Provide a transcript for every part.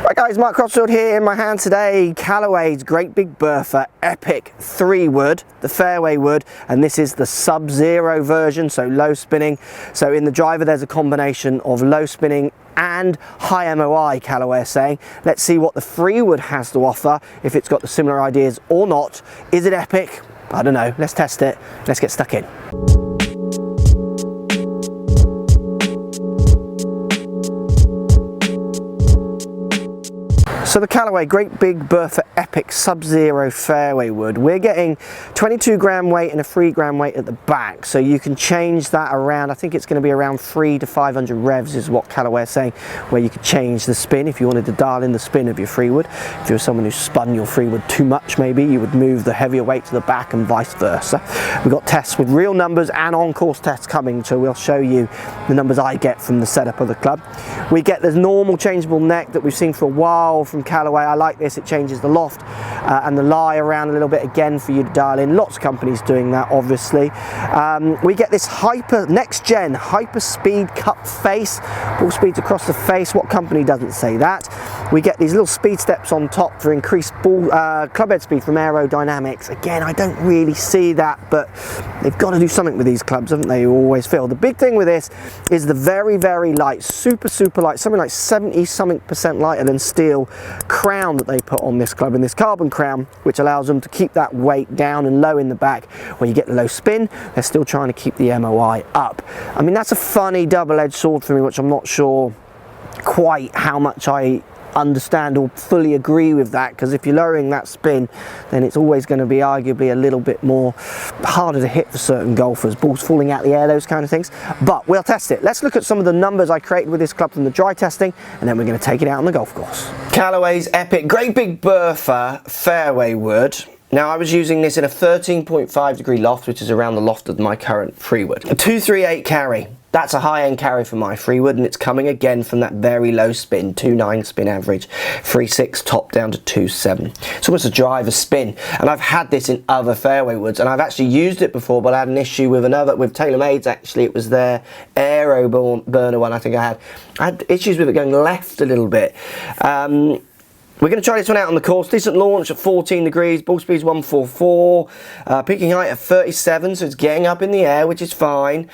Right guys, Mark Crossfield here in my hand today. Callaway's Great Big Bertha Epic 3 wood, the fairway wood, and this is the sub-zero version, so low spinning. So in the driver there's a combination of low spinning and high MOI, Callaway is saying. Let's see what the 3 wood has to offer, if it's got the similar ideas or not. Is it epic? I don't know. Let's test it. Let's get stuck in. So the Callaway Great Big Bertha Epic Sub-Zero fairway wood, we're getting 22 gram weight and a 3 gram weight at the back, so you can change that around. I think it's going to be around 300 to 500 revs is what Callaway is saying, where you could change the spin if you wanted to dial in the spin of your 3 wood. If you're someone who spun your 3 wood too much, maybe you would move the heavier weight to the back and vice versa. We've got tests with real numbers and on-course tests coming, so we'll show you the numbers I get from the setup of the club. We get the normal changeable neck that we've seen for a while from Callaway. I like this, it changes the loft and the lie around a little bit again for you to dial in. Lots of companies doing that, obviously. We get this next gen hyper speed cup face, ball speeds across the face. What company doesn't say that? We get these little speed steps on top for increased club head speed from aerodynamics. Again, I don't really see that, but they've got to do something with these clubs, haven't they? You always feel. The big thing with this is the very, very light, super light, something like 70-something% lighter than steel crown that they put on this club, in this carbon crown, which allows them to keep that weight down and low in the back. When you get the low spin, they're still trying to keep the MOI up. I mean, that's a funny double-edged sword for me, which I'm not sure quite how much I understand or fully agree with that, because if you're lowering that spin, then it's always going to be arguably a little bit more harder to hit for certain golfers, balls falling out the air, those kind of things. But we'll test it. Let's look at some of the numbers I created with this club from the dry testing, and then we're going to take it out on the golf course. Callaway's Epic Great Big Bertha fairway wood. Now, I was using this in a 13.5 degree loft, which is around the loft of my current 3 wood. A 238 carry. That's a high-end carry for my 3 wood, and it's coming again from that very low spin, 2.9 spin average, 3.6 top down to 2.7. It's almost a driver spin, and I've had this in other fairway woods, and I've actually used it before, but I had an issue with with TaylorMade's. Actually, it was their aero burner one. I think I had issues with it going left a little bit. We're going to try this one out on the course. Decent launch at 14 degrees, ball speed's 144, peaking height at 37, so it's getting up in the air, which is fine.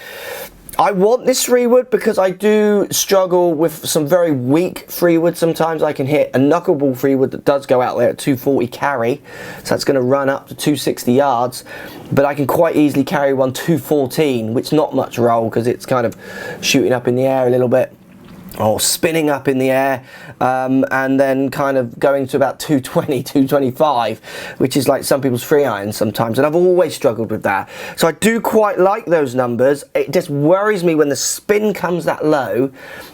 I want this 3 wood because I do struggle with some very weak 3 wood. Sometimes I can hit a knuckleball 3 wood that does go out there at 240 carry, so that's going to run up to 260 yards, but I can quite easily carry one 214, which is not much roll because it's kind of shooting up in the air a little bit, or spinning up in the air, and then kind of going to about 220, 225, which is like some people's 3 irons sometimes, and I've always struggled with that. So I do quite like those numbers. It just worries me when the spin comes that low.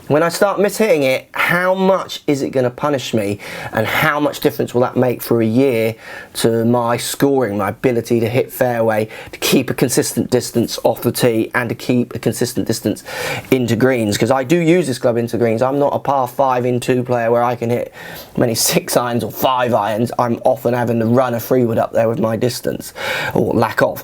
When I start mishitting it, how much is it going to punish me, and how much difference will that make for a year to my scoring, my ability to hit fairway, to keep a consistent distance off the tee, and to keep a consistent distance into greens? Because I do use this club into greens. I'm not a par 5 in 2 player where I can hit many 6 irons or 5 irons. I'm often having to run a 3 wood up there with my distance, or lack of.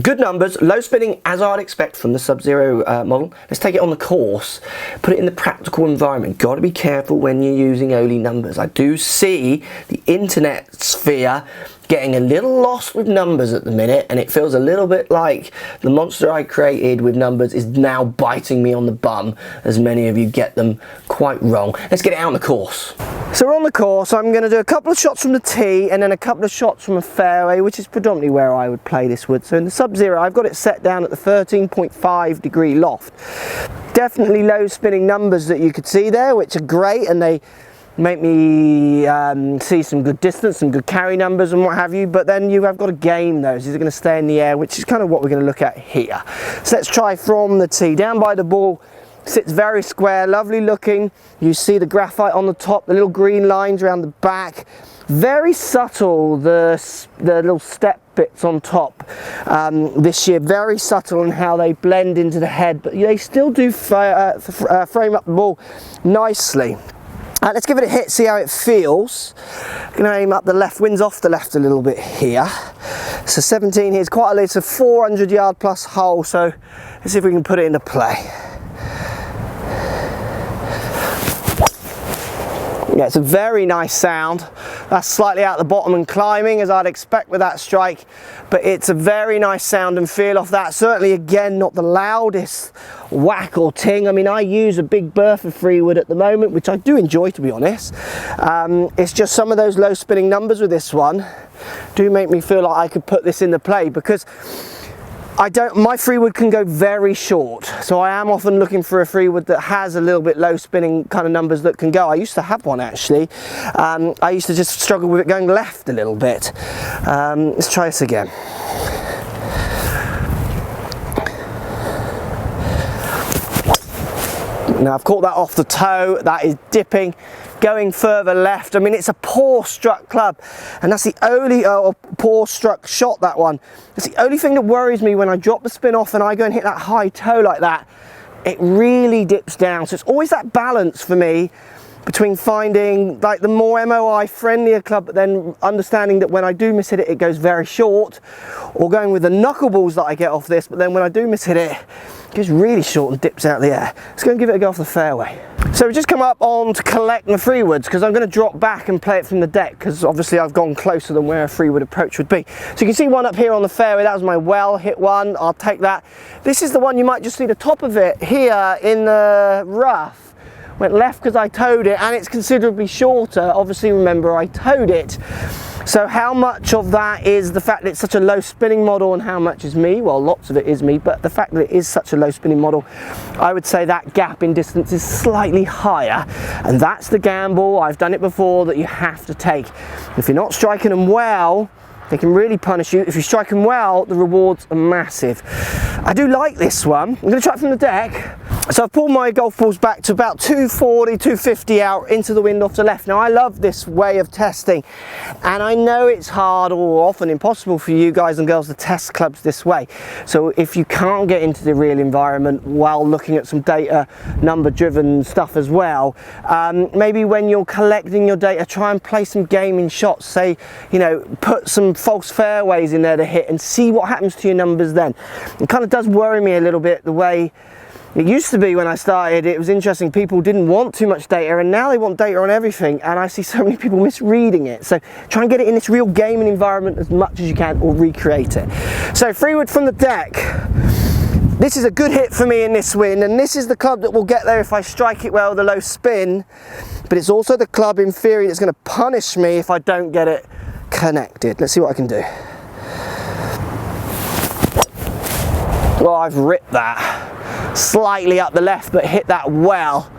Good numbers, low spinning as I'd expect from the Sub-Zero model. Let's take it on the course, put it in the practical environment. Got to be careful when you're using only numbers. I do see the internet sphere getting a little lost with numbers at the minute, and it feels a little bit like the monster I created with numbers is now biting me on the bum, as many of you get them quite wrong. Let's get it out on the course. So we're on the course. I'm going to do a couple of shots from the tee and then a couple of shots from a fairway, which is predominantly where I would play this wood. So in the Sub-Zero, I've got it set down at the 13.5 degree loft. Definitely low spinning numbers that you could see there, which are great, and they make me see some good distance, some good carry numbers and what have you, but then you have got to game those. These are going to stay in the air, which is kind of what we're going to look at here. So let's try from the tee. Down by the ball, sits very square, lovely looking. You see the graphite on the top, the little green lines around the back. Very subtle, the little step bits on top this year, very subtle in how they blend into the head, but they still do frame up the ball nicely. Let's give it a hit, see how it feels. I'm going to aim up the left, winds off the left a little bit here. So 17 here is quite a, it's a 400 yard plus hole, so let's see if we can put it into play. Yeah, it's a very nice sound. That's slightly out the bottom and climbing, as I'd expect with that strike, but it's a very nice sound and feel off that. Certainly, again, not the loudest whack or ting. I mean, I use a big Bertha 3-wood at the moment, which I do enjoy, to be honest. It's just some of those low spinning numbers with this one do make me feel like I could put this into play, because my 3-wood can go very short, so I am often looking for a 3-wood that has a little bit low spinning kind of numbers that can go. I used to have one actually. I used to just struggle with it going left a little bit. Let's try this again. Now I've caught that off the toe, that is dipping, going further left. I mean, it's a poor struck club, and that's the only poor struck shot, that one. It's the only thing that worries me when I drop the spin off and I go and hit that high toe like that. It really dips down, so it's always that balance for me between finding like the more MOI friendlier club, but then understanding that when I do miss hit it, it goes very short, or going with the knuckleballs that I get off this, but then when I do miss hit it, it goes really short and dips out the air. Let's go and give it a go off the fairway. So we've just come up on to collect the 3-woods, because I'm going to drop back and play it from the deck, because obviously I've gone closer than where a 3-wood approach would be. So you can see one up here on the fairway. That was my well hit one. I'll take that. This is the one you might just see the top of it here in the rough. Went left because I towed it, and it's considerably shorter. Obviously, remember, I towed it. So how much of that is the fact that it's such a low spinning model, and how much is me? Well, lots of it is me, but the fact that it is such a low spinning model, I would say that gap in distance is slightly higher, and that's the gamble, I've done it before, that you have to take. If you're not striking them well, they can really punish you. If you strike them well, the rewards are massive. I do like this one. I'm going to try it from the deck. So I've pulled my golf balls back to about 240, 250 out into the wind off the left. Now I love this way of testing, and I know it's hard or often impossible for you guys and girls to test clubs this way. So if you can't get into the real environment while looking at some data, number driven stuff as well, maybe when you're collecting your data, try and play some gaming shots. Say, you know, put some false fairways in there to hit and see what happens to your numbers then. It kind of does worry me a little bit the way it used to be when I started. It was interesting, people didn't want too much data, and now they want data on everything, and I see so many people misreading it. So try and get it in this real gaming environment as much as you can, or recreate it. So 3-wood from the deck. This is a good hit for me in this wind, and this is the club that will get there if I strike it well with a low spin, but it's also the club in theory that's going to punish me if I don't get it connected. Let's see what I can do. Well, I've ripped that. Slightly up the left, but hit that well.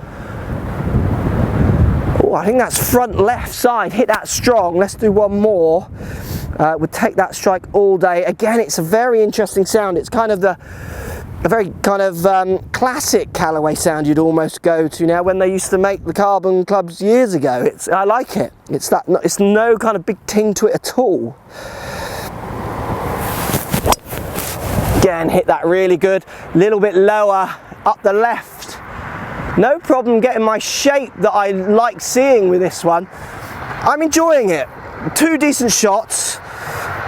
Oh, I think that's front left side. Hit that strong. Let's do one more. Would take that strike all day. Again, it's a very interesting sound. It's kind of a very kind of classic Callaway sound you'd almost go to now, when they used to make the carbon clubs years ago. I like it. It's no kind of big ting to it at all. Again, hit that really good, a little bit lower up the left. No problem getting my shape that I like seeing with this one. I'm enjoying it. 2 decent shots.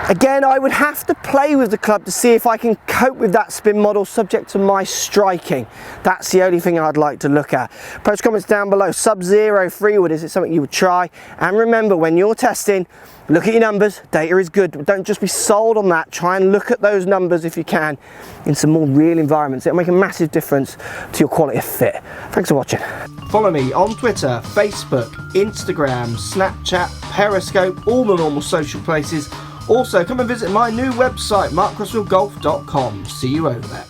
Again, I would have to play with the club to see if I can cope with that spin model subject to my striking. That's the only thing I'd like to look at. Post comments down below. Sub-zero 3-wood, is it something you would try? And remember, when you're testing, look at your numbers. Data is good, but don't just be sold on that. Try and look at those numbers if you can in some more real environments. It'll make a massive difference to your quality of fit. Thanks for watching. Follow me on Twitter, Facebook, Instagram, Snapchat, Periscope, all the normal social places. Also, come and visit my new website, markcrossfieldgolf.com. See you over there.